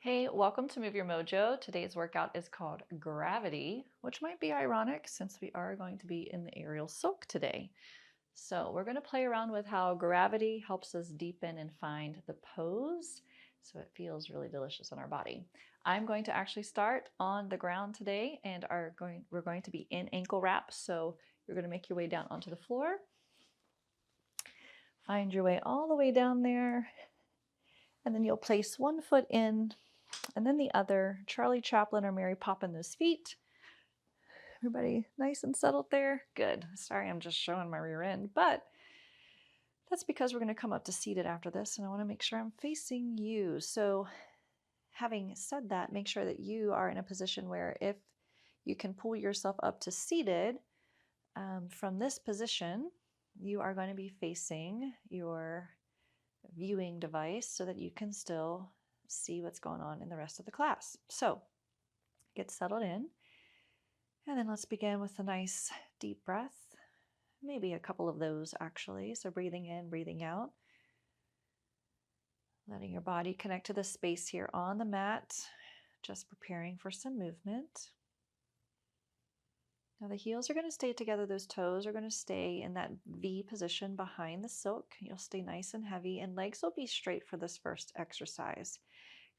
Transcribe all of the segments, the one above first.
Hey, welcome to Move Your Mojo. Today's workout is called Gravity, which might be ironic since we are going to be in the aerial silk today. So we're going to play around with how gravity helps us deepen and find the pose so it feels really delicious on our body. I'm going to actually start on the ground today and we're going to be in ankle wraps. So you're going to make your way down onto the floor. Find your way all the way down there, and then you'll place one foot in and then the other. Charlie Chaplin or Mary Poppins feet. Everybody nice and settled there? Good. Sorry, I'm just showing my rear end, but that's because we're going to come up to seated after this, and I want to make sure I'm facing you. So having said that, make sure that you are in a position where if you can pull yourself up to seated, from this position, you are going to be facing your viewing device so that you can still see what's going on in the rest of the class. So get settled in, and then let's begin with a nice deep breath, maybe a couple of those actually. So breathing in, breathing out, letting your body connect to the space here on the mat, just preparing for some movement. Now the heels are going to stay together, those toes are going to stay in that V position behind the silk. You'll stay nice and heavy, and legs will be straight for this first exercise.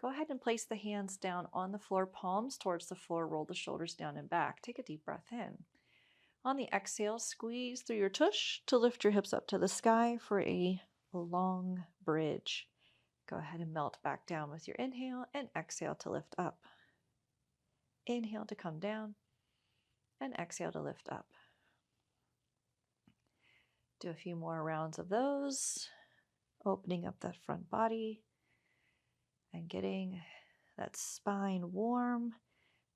Go ahead and place the hands down on the floor, palms towards the floor, roll the shoulders down and back. Take a deep breath in. On the exhale, squeeze through your tush to lift your hips up to the sky for a long bridge. Go ahead and melt back down with your inhale, and exhale to lift up. Inhale to come down, and exhale to lift up. Do a few more rounds of those, opening up that front body and getting that spine warm.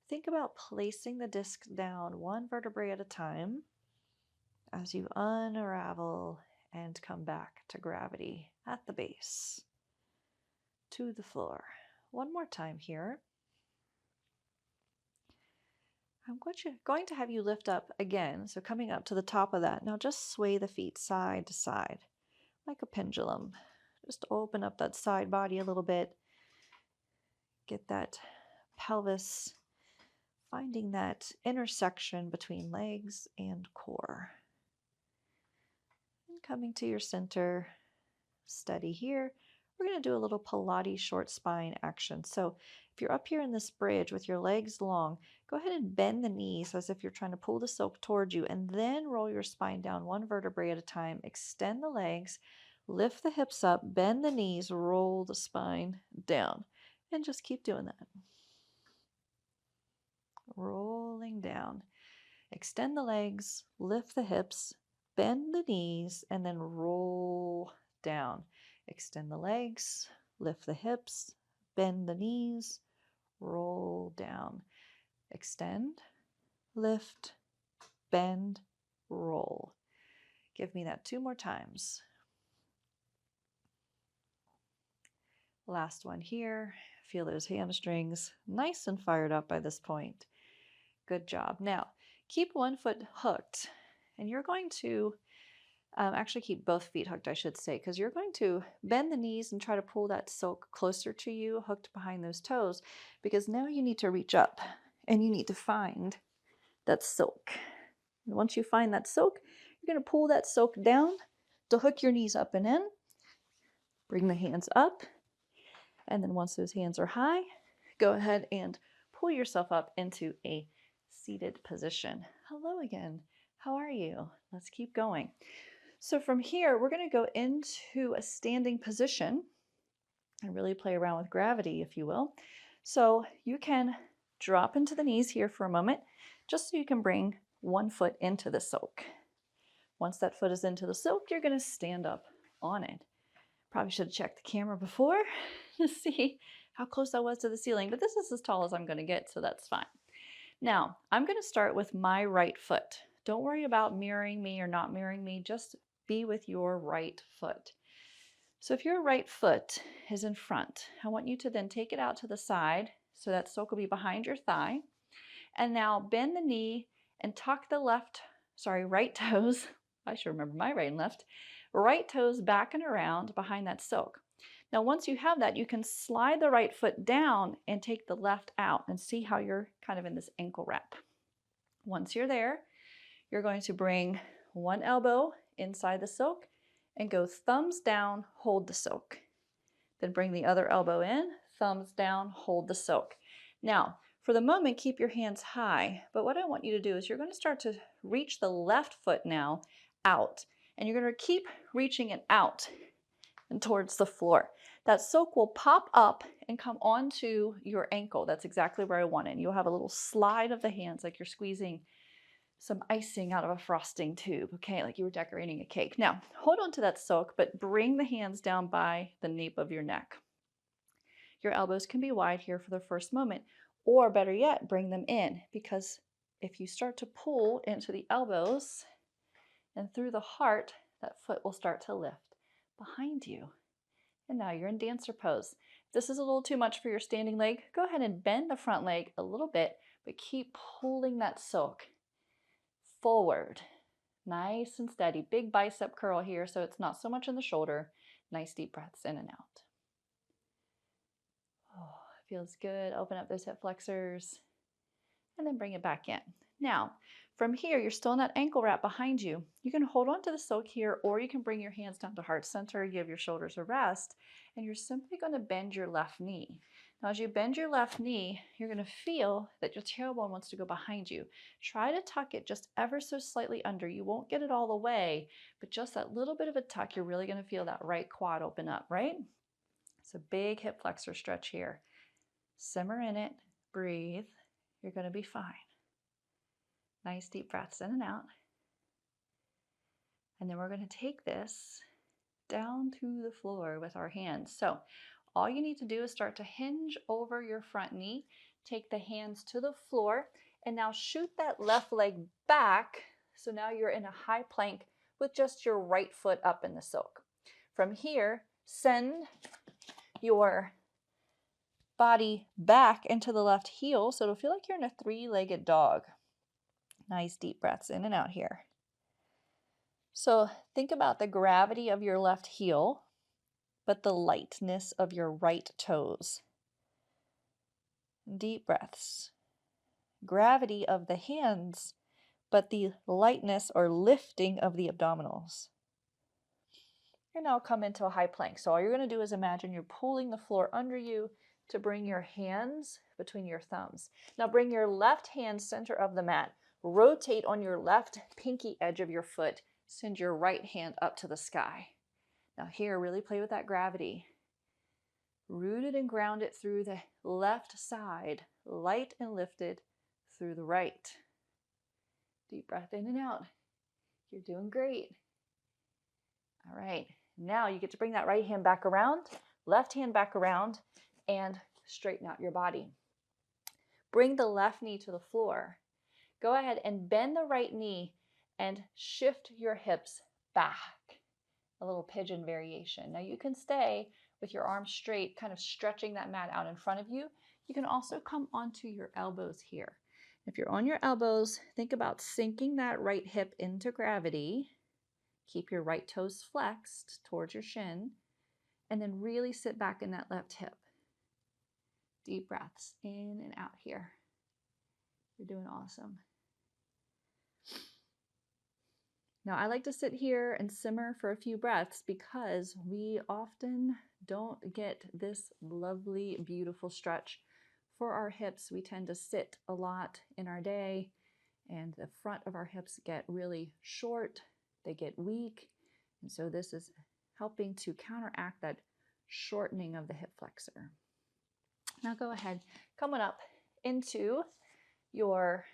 Think about placing the disc down one vertebrae at a time as you unravel and come back to gravity at the base, to the floor. One more time here. I'm going to have you lift up again, so coming up to the top of that. Now just sway the feet side to side like a pendulum. Just open up that side body a little bit. Get that pelvis, finding that intersection between legs and core. And coming to your center, steady here. We're going to do a little Pilates short spine action. So if you're up here in this bridge with your legs long, go ahead and bend the knees as if you're trying to pull the silk towards you, and then roll your spine down one vertebrae at a time. Extend the legs, lift the hips up, bend the knees, roll the spine down, and just keep doing that. Rolling down. Extend the legs, lift the hips, bend the knees, and then roll down. Extend the legs, lift the hips, bend the knees, roll down. Extend, lift, bend, roll. Give me that 2 more times. Last one here. Feel those hamstrings nice and fired up by this point. Good job. Now, keep one foot hooked, and you're going to actually keep both feet hooked, I should say, because you're going to bend the knees and try to pull that silk closer to you, hooked behind those toes, because now you need to reach up and you need to find that silk. And once you find that silk, you're going to pull that silk down to hook your knees up and in. Bring the hands up, and then once those hands are high, go ahead and pull yourself up into a seated position. Hello again. How are you? Let's keep going. So from here, we're going to go into a standing position and really play around with gravity, if you will. So you can drop into the knees here for a moment, just so you can bring one foot into the silk. Once that foot is into the silk, you're going to stand up on it. Probably should have checked the camera before to see how close I was to the ceiling, but this is as tall as I'm going to get, so that's fine. Now, I'm going to start with my right foot. Don't worry about mirroring me or not mirroring me, just be with your right foot. So if your right foot is in front, I want you to then take it out to the side so that silk will be behind your thigh. And now bend the knee and tuck the right toes, I should remember my right and left, right toes back and around behind that silk. Now, once you have that, you can slide the right foot down and take the left out and see how you're kind of in this ankle wrap. Once you're there, you're going to bring one elbow inside the silk and go thumbs down, hold the silk. Then bring the other elbow in, thumbs down, hold the silk. Now, for the moment, keep your hands high, but what I want you to do is you're going to start to reach the left foot now out, and you're going to keep reaching it out and towards the floor. That silk will pop up and come onto your ankle. That's exactly where I want it. You'll have a little slide of the hands like you're squeezing some icing out of a frosting tube, okay, like you were decorating a cake. Now, hold on to that silk, but bring the hands down by the nape of your neck. Your elbows can be wide here for the first moment, or better yet, bring them in, because if you start to pull into the elbows and through the heart, that foot will start to lift behind you. And now you're in dancer pose. If this is a little too much for your standing leg, go ahead and bend the front leg a little bit, but keep pulling that silk forward. Nice and steady. Big bicep curl here, so it's not so much in the shoulder. Nice deep breaths in and out. Oh, feels good. Open up those hip flexors and then bring it back in. Now, from here, you're still in that ankle wrap behind you. You can hold on to the silk here, or you can bring your hands down to heart center, give your shoulders a rest, and you're simply going to bend your left knee. Now, as you bend your left knee, you're going to feel that your tailbone wants to go behind you. Try to tuck it just ever so slightly under. You won't get it all the way, but just that little bit of a tuck, you're really going to feel that right quad open up, right? It's a big hip flexor stretch here. Simmer in it, breathe. You're going to be fine. Nice deep breaths in and out. And then we're going to take this down to the floor with our hands. So all you need to do is start to hinge over your front knee, take the hands to the floor, and now shoot that left leg back. So now you're in a high plank with just your right foot up in the silk. From here, send your body back into the left heel, so it'll feel like you're in a three-legged dog. Nice deep breaths in and out here. So think about the gravity of your left heel, but the lightness of your right toes. Deep breaths. Gravity of the hands, but the lightness or lifting of the abdominals. And now come into a high plank. So all you're going to do is imagine you're pulling the floor under you to bring your hands between your thumbs. Now bring your left hand center of the mat. Rotate on your left pinky edge of your foot. Send your right hand up to the sky. Now here, really play with that gravity. Rooted and grounded through the left side. Light and lifted through the right. Deep breath in and out. You're doing great. All right, now you get to bring that right hand back around, left hand back around, and straighten out your body. Bring the left knee to the floor. Go ahead and bend the right knee and shift your hips back. A little pigeon variation. Now you can stay with your arms straight, kind of stretching that mat out in front of you. You can also come onto your elbows here. If you're on your elbows, think about sinking that right hip into gravity. Keep your right toes flexed towards your shin, and then really sit back in that left hip. Deep breaths in and out here. You're doing awesome. Now, I like to sit here and simmer for a few breaths because we often don't get this lovely, beautiful stretch for our hips. We tend to sit a lot in our day, and the front of our hips get really short. They get weak. And so this is helping to counteract that shortening of the hip flexor. Now go ahead, coming up into your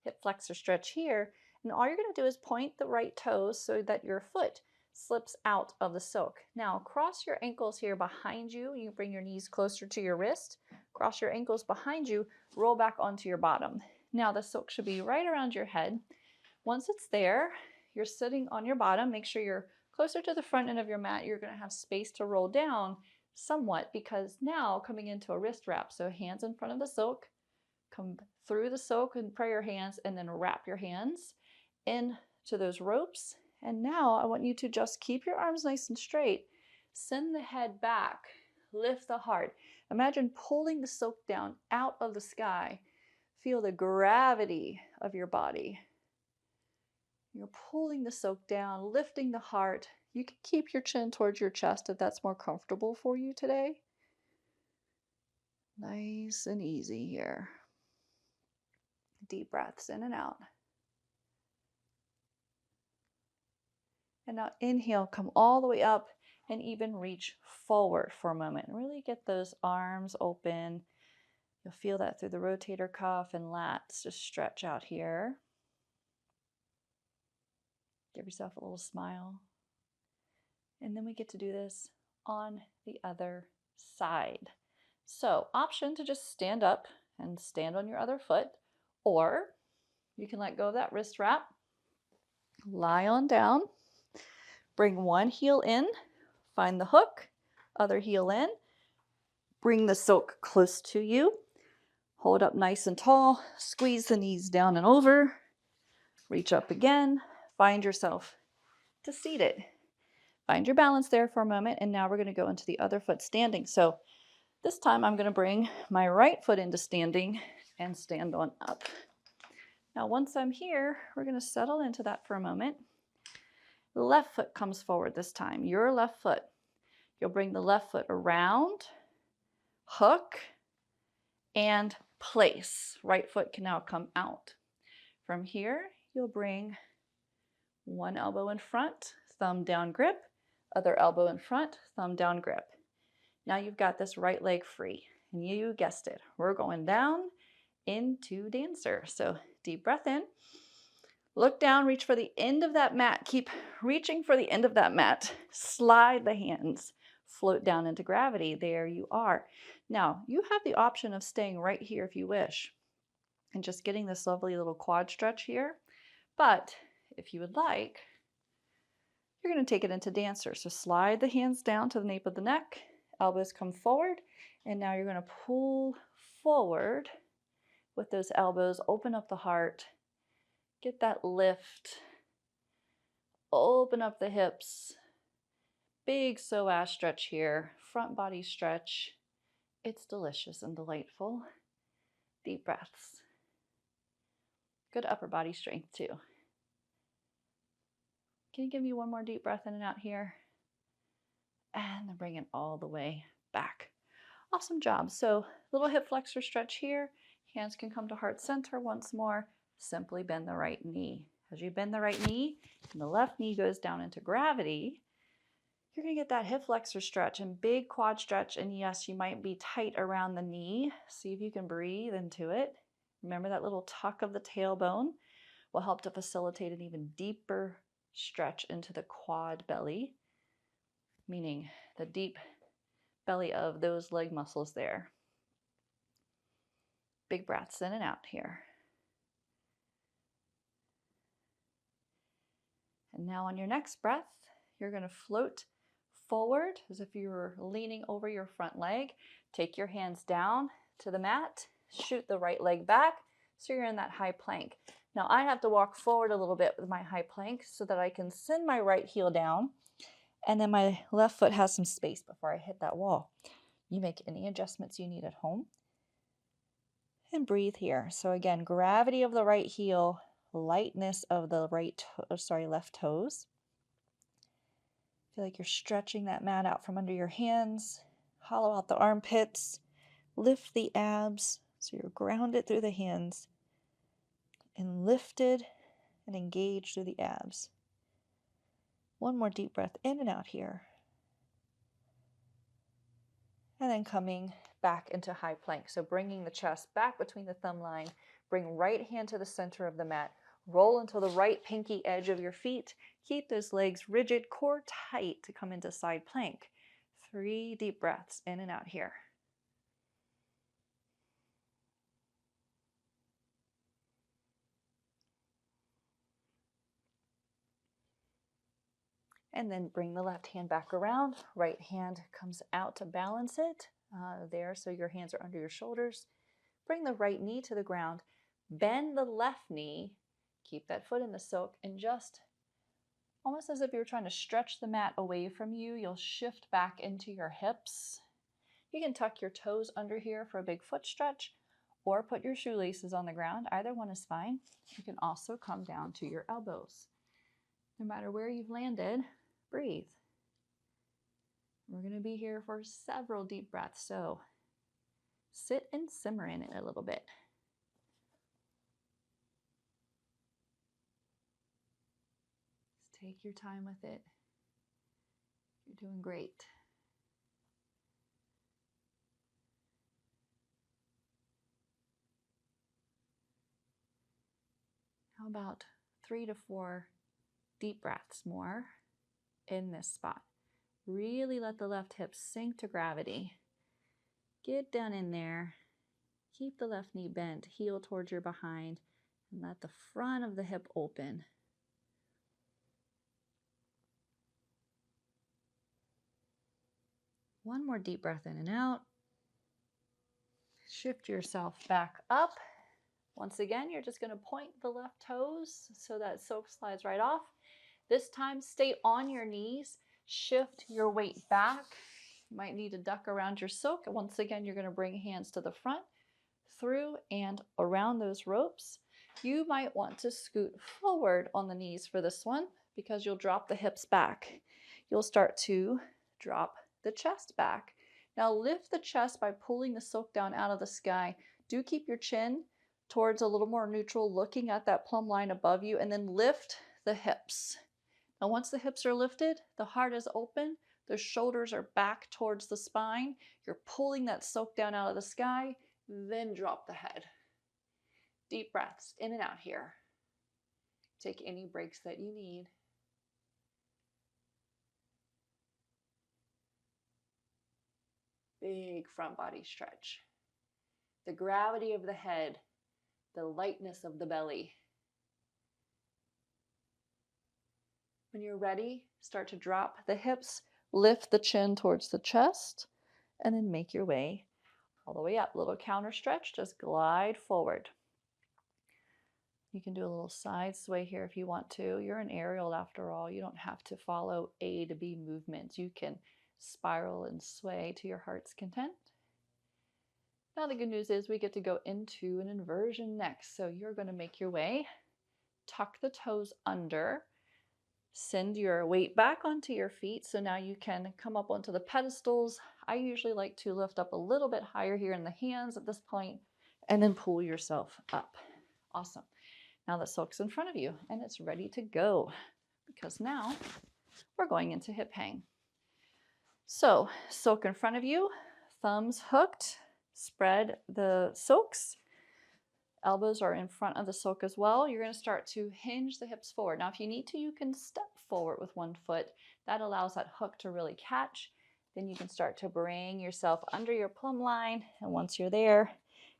hip flexor stretch here. And all you're going to do is point the right toes so that your foot slips out of the silk. Now cross your ankles here behind you. You bring your knees closer to your wrist. Cross your ankles behind you. Roll back onto your bottom. Now the silk should be right around your head. Once it's there, you're sitting on your bottom. Make sure you're closer to the front end of your mat. You're going to have space to roll down somewhat because now coming into a wrist wrap. So hands in front of the silk. Come through the silk and pray your hands and then wrap your hands into those ropes. And now I want you to just keep your arms nice and straight. Send the head back. Lift the heart. Imagine pulling the silk down out of the sky. Feel the gravity of your body. You're pulling the silk down, lifting the heart. You can keep your chin towards your chest if that's more comfortable for you today. Nice and easy here. Deep breaths in and out. And now inhale, come all the way up and even reach forward for a moment. Really get those arms open. You'll feel that through the rotator cuff and lats. Just stretch out here. Give yourself a little smile. And then we get to do this on the other side. So, option to just stand up and stand on your other foot, or you can let go of that wrist wrap, lie on down, bring one heel in, find the hook, other heel in, bring the silk close to you, hold up nice and tall, squeeze the knees down and over, reach up again, find yourself to seated. Find your balance there for a moment, and now we're going to go into the other foot standing. So this time I'm going to bring my right foot into standing and stand on up. Now once I'm here, we're going to settle into that for a moment. The left foot comes forward this time, your left foot. You'll bring the left foot around, hook, and place. Right foot can now come out. From here, you'll bring one elbow in front, thumb down grip, other elbow in front, thumb down grip. Now you've got this right leg free, and you guessed it. We're going down into dancer. So deep breath in, look down, reach for the end of that mat. Keep reaching for the end of that mat. Slide the hands, float down into gravity. There you are. Now you have the option of staying right here if you wish, and just getting this lovely little quad stretch here. But if you would like, you're going to take it into dancer. So slide the hands down to the nape of the neck, elbows come forward, and now you're going to pull forward with those elbows, open up the heart, get that lift, open up the hips, big psoas stretch here, front body stretch. It's delicious and delightful. Deep breaths. Good upper body strength too. Can you give me one more deep breath in and out here? And then bring it all the way back. Awesome job. So little hip flexor stretch here. Hands can come to heart center once more. Simply bend the right knee. As you bend the right knee and the left knee goes down into gravity, you're going to get that hip flexor stretch and big quad stretch. And yes, you might be tight around the knee. See if you can breathe into it. Remember that little tuck of the tailbone will help to facilitate an even deeper stretch into the quad belly, meaning the deep belly of those leg muscles there. Big breaths in and out here. And now on your next breath, you're going to float forward as if you were leaning over your front leg. Take your hands down to the mat, shoot the right leg back so you're in that high plank. Now I have to walk forward a little bit with my high plank so that I can send my right heel down, and then my left foot has some space before I hit that wall. You make any adjustments you need at home. And breathe here. So again, gravity of the right heel, lightness of the left toes. Feel like you're stretching that mat out from under your hands. Hollow out the armpits. Lift the abs so you're grounded through the hands and lifted and engaged through the abs. One more deep breath in and out here. And then coming back into high plank. So bringing the chest back between the thumb line, bring right hand to the center of the mat, roll until the right pinky edge of your feet. Keep those legs rigid, core tight to come into side plank. 3 deep breaths in and out here. And then bring the left hand back around. Right hand comes out to balance it there, so your hands are under your shoulders. Bring the right knee to the ground. Bend the left knee. Keep that foot in the silk and just Almost as if you were trying to stretch the mat away from you, you'll shift back into your hips. You can tuck your toes under here for a big foot stretch, or put your shoelaces on the ground. Either one is fine. You can also come down to your elbows. No matter where you've landed, breathe. We're going to be here for several deep breaths, so sit and simmer in it a little bit. Just take your time with it. You're doing great. How about 3 to 4 deep breaths more in this spot? Really let the left hip sink to gravity. Get down in there. Keep the left knee bent, heel towards your behind, and let the front of the hip open. One more deep breath in and out. Shift yourself back up. Once again, you're just going to point the left toes so that soak slides right off. This time, stay on your knees. Shift your weight back. You might need to duck around your soak. Once again, you're going to bring hands to the front, through and around those ropes. You might want to scoot forward on the knees for this one because you'll drop the hips back. You'll start to drop the chest back. Now lift the chest by pulling the soak down out of the sky. Do keep your chin towards a little more neutral, looking at that plumb line above you, and then lift the hips. Now once the hips are lifted, the heart is open, the shoulders are back towards the spine. You're pulling that soak down out of the sky, then drop the head. Deep breaths in and out here. Take any breaks that you need. Big front body stretch. The gravity of the head, the lightness of the belly. When you're ready, start to drop the hips, lift the chin towards the chest, and then make your way all the way up. Little counter stretch, just glide forward. You can do a little side sway here if you want to. You're an aerial after all. You don't have to follow A to B movements. You can spiral and sway to your heart's content. Now the good news is we get to go into an inversion next. So you're going to make your way, tuck the toes under, send your weight back onto your feet. So now you can come up onto the pedestals. I usually like to lift up a little bit higher here in the hands at this point, and then pull yourself up. Awesome. Now the soak's in front of you and it's ready to go because now we're going into hip hang. So soak in front of you, thumbs hooked, spread the soaks. Elbows are in front of the soak as well. You're going to start to hinge the hips forward. Now if you need to, you can step forward with one foot. That allows that hook to really catch. Then you can start to bring yourself under your plumb line. And once you're there,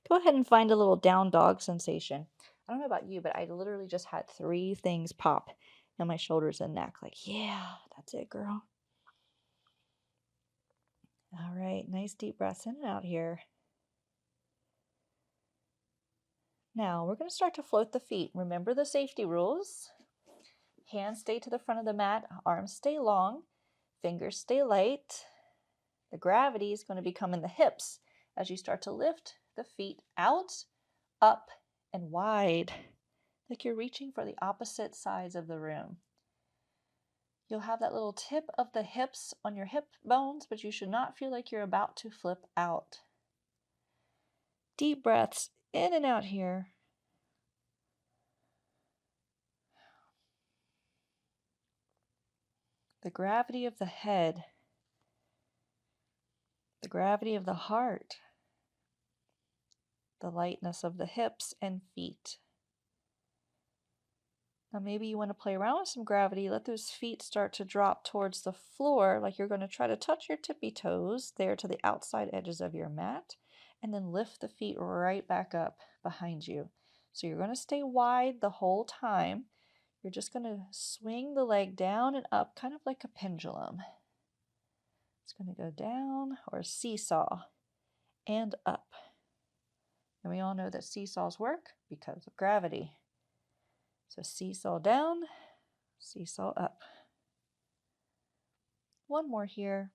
go ahead and find a little down dog sensation. I don't know about you, but I literally just had 3 things pop in my shoulders and neck. Like, yeah, that's it, girl. All right, nice deep breaths in and out here. Now we're going to start to float the feet. Remember the safety rules. Hands stay to the front of the mat, arms stay long, fingers stay light. The gravity is going to become in the hips as you start to lift the feet out, up, and wide, like you're reaching for the opposite sides of the room. You'll have that little tip of the hips on your hip bones, but you should not feel like you're about to flip out. Deep breaths in and out here. The gravity of the head, the gravity of the heart, the lightness of the hips and feet. Now maybe you want to play around with some gravity. Let those feet start to drop towards the floor, like you're going to try to touch your tippy toes there to the outside edges of your mat, and then lift the feet right back up behind you. So you're going to stay wide the whole time. You're just going to swing the leg down and up, kind of like a pendulum. It's going to go down, or seesaw, and up. And we all know that seesaws work because of gravity. So seesaw down, seesaw up. One more here.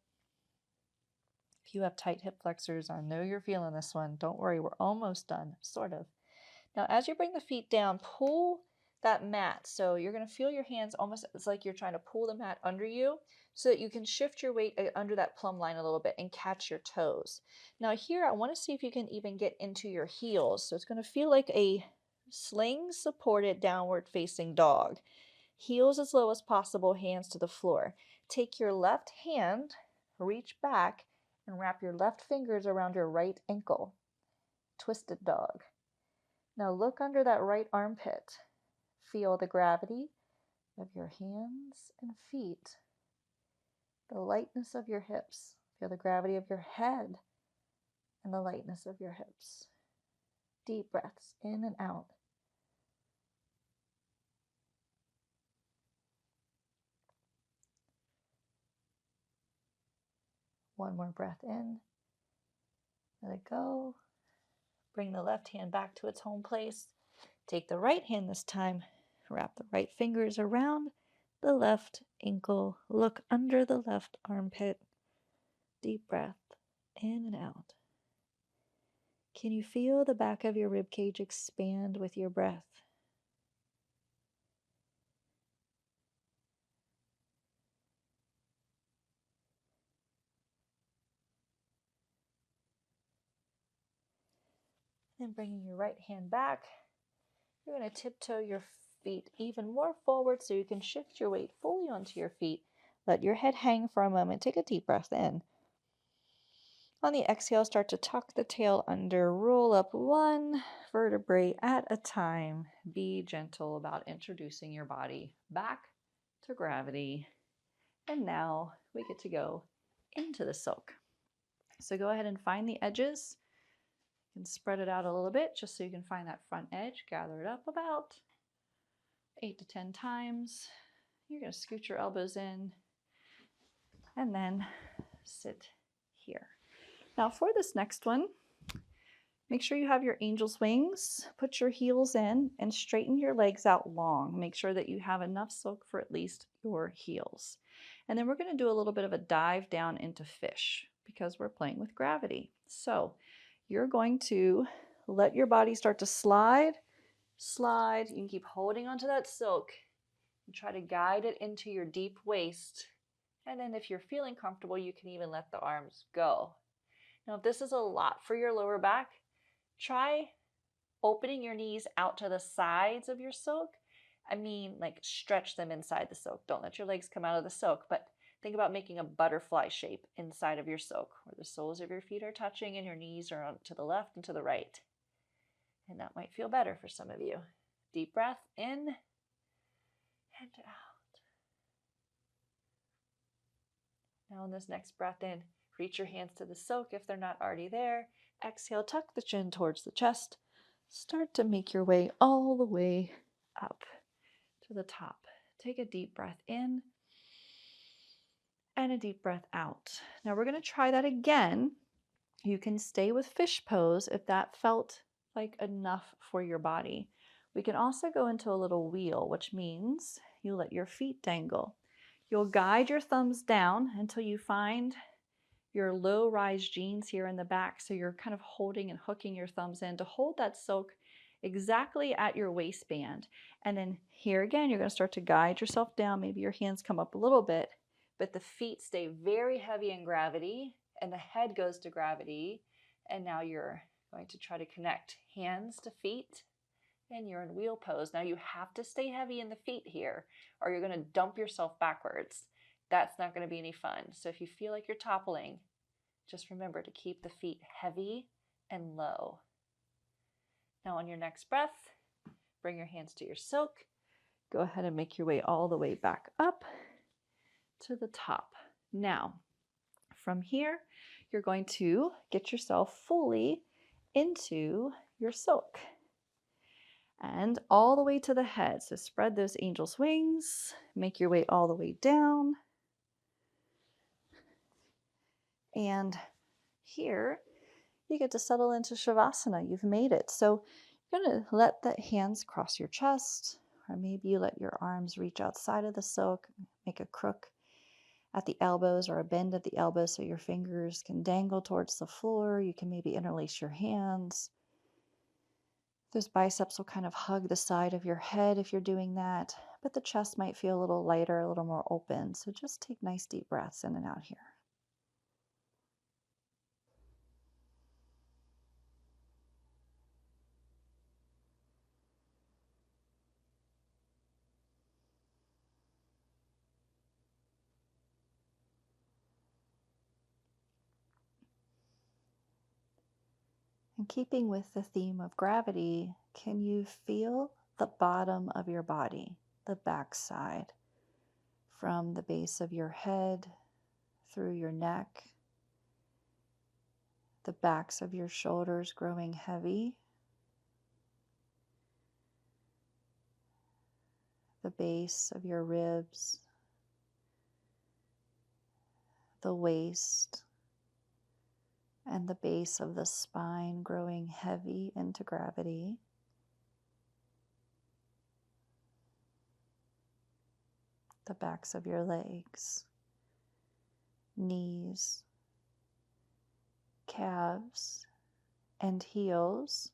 If you have tight hip flexors, I know you're feeling this one. Don't worry, we're almost done, sort of. Now, as you bring the feet down, pull that mat. So you're going to feel your hands almost, it's like you're trying to pull the mat under you so that you can shift your weight under that plumb line a little bit and catch your toes. Now here, I want to see if you can even get into your heels. So it's going to feel like a sling supported downward facing dog. Heels as low as possible, hands to the floor. Take your left hand, reach back, and wrap your left fingers around your right ankle. Twisted dog. Now look under that right armpit. Feel the gravity of your hands and feet. The lightness of your hips. Feel the gravity of your head and the lightness of your hips. Deep breaths in and out. One more breath in. Let it go. Bring the left hand back to its home place. Take the right hand this time. Wrap the right fingers around the left ankle. Look under the left armpit. Deep breath in and out. Can you feel the back of your rib cage expand with your breath? Then bringing your right hand back, you're going to tiptoe your feet even more forward so you can shift your weight fully onto your feet. Let your head hang for a moment. Take a deep breath in. On the exhale, start to tuck the tail under. Roll up one vertebrae at a time. Be gentle about introducing your body back to gravity. And now we get to go into the silk. So go ahead and find the edges. You can spread it out a little bit just so you can find that front edge. Gather it up about 8 to 10 times. You're going to scoot your elbows in and then sit here. Now for this next one, make sure you have your angel's wings, put your heels in, and straighten your legs out long. Make sure that you have enough silk for at least your heels. And then we're going to do a little bit of a dive down into fish because we're playing with gravity. So you're going to let your body start to slide. You can keep holding onto that silk and try to guide it into your deep waist. And then if you're feeling comfortable, you can even let the arms go. Now, if this is a lot for your lower back, try opening your knees out to the sides of your silk. I mean, like stretch them inside the silk. Don't let your legs come out of the silk, but think about making a butterfly shape inside of your silk where the soles of your feet are touching and your knees are to the left and to the right. And that might feel better for some of you. Deep breath in and out. Now in this next breath in, reach your hands to the silk if they're not already there. Exhale, tuck the chin towards the chest. Start to make your way all the way up to the top. Take a deep breath in and a deep breath out. Now we're going to try that again. You can stay with fish pose if that felt like enough for your body. We can also go into a little wheel, which means you let your feet dangle. You'll guide your thumbs down until you find your low rise jeans here in the back. So you're kind of holding and hooking your thumbs in to hold that silk exactly at your waistband. And then here again, you're going to start to guide yourself down. Maybe your hands come up a little bit, but the feet stay very heavy in gravity and the head goes to gravity. And now you're going to try to connect hands to feet and you're in wheel pose. Now you have to stay heavy in the feet here or you're going to dump yourself backwards. That's not going to be any fun. So if you feel like you're toppling, just remember to keep the feet heavy and low. Now on your next breath, bring your hands to your silk. Go ahead and make your way all the way back up to the top. Now, from here, you're going to get yourself fully into your silk and all the way to the head. So spread those angel's wings, make your way all the way down. And here you get to settle into Shavasana. You've made it. So you're going to let the hands cross your chest, or maybe you let your arms reach outside of the silk, make a crook. at the elbows or a bend at the elbows so your fingers can dangle towards the floor. You can maybe interlace your hands. Those biceps will kind of hug the side of your head if you're doing that, but the chest might feel a little lighter, a little more open. So just take nice deep breaths in and out here. And keeping with the theme of gravity, can you feel the bottom of your body, the back side, from the base of your head through your neck, the backs of your shoulders growing heavy, the base of your ribs, the waist, and the base of the spine growing heavy into gravity. The backs of your legs, knees, calves, and heels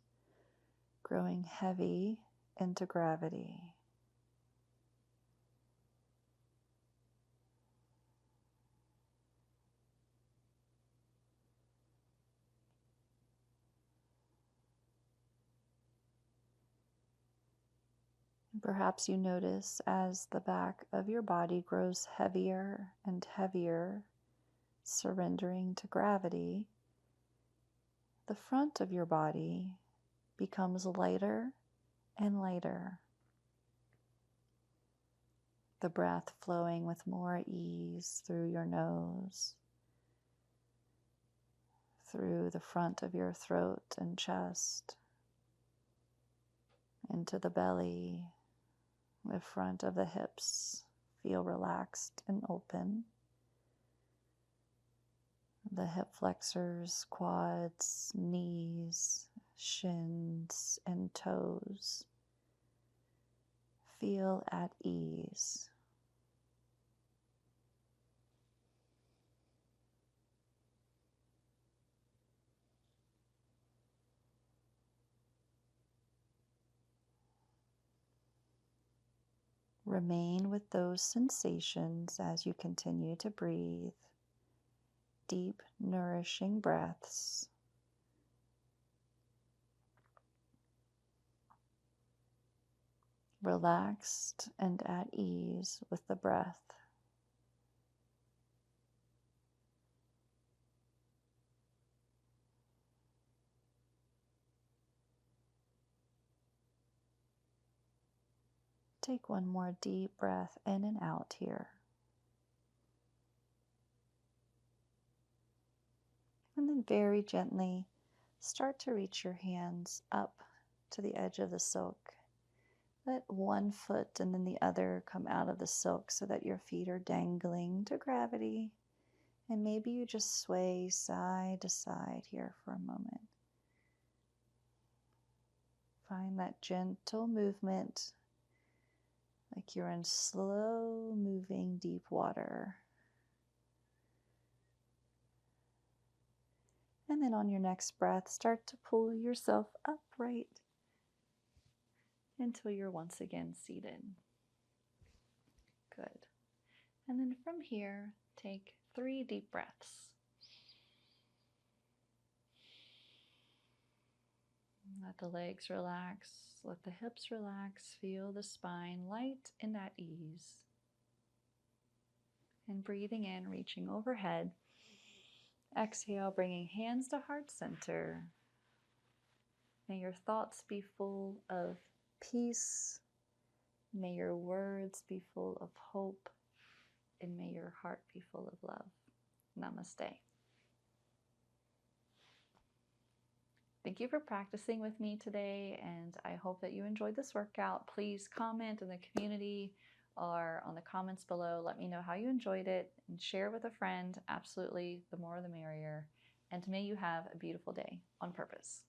growing heavy into gravity. Perhaps you notice as the back of your body grows heavier and heavier, surrendering to gravity, the front of your body becomes lighter and lighter. The breath flowing with more ease through your nose, through the front of your throat and chest, into the belly. The front of the hips feel relaxed and open. The hip flexors, quads, knees, shins, and toes feel at ease. Remain with those sensations as you continue to breathe. Deep, nourishing breaths. Relaxed and at ease with the breath. Take one more deep breath in and out here. And then very gently start to reach your hands up to the edge of the silk. Let one foot and then the other come out of the silk so that your feet are dangling to gravity. And maybe you just sway side to side here for a moment. Find that gentle movement, like you're in slow moving deep water. And then on your next breath, start to pull yourself upright until you're once again seated. Good. And then from here, take 3 deep breaths. Let the legs relax, let the hips relax, feel the spine light and at ease. And breathing in, reaching overhead. Exhale, bringing hands to heart center. May your thoughts be full of peace. May your words be full of hope. And may your heart be full of love. Namaste. Thank you for practicing with me today, and I hope that you enjoyed this workout. Please comment in the community or on the comments below. Let me know how you enjoyed it and share with a friend. Absolutely, the more the merrier. And may you have a beautiful day on purpose.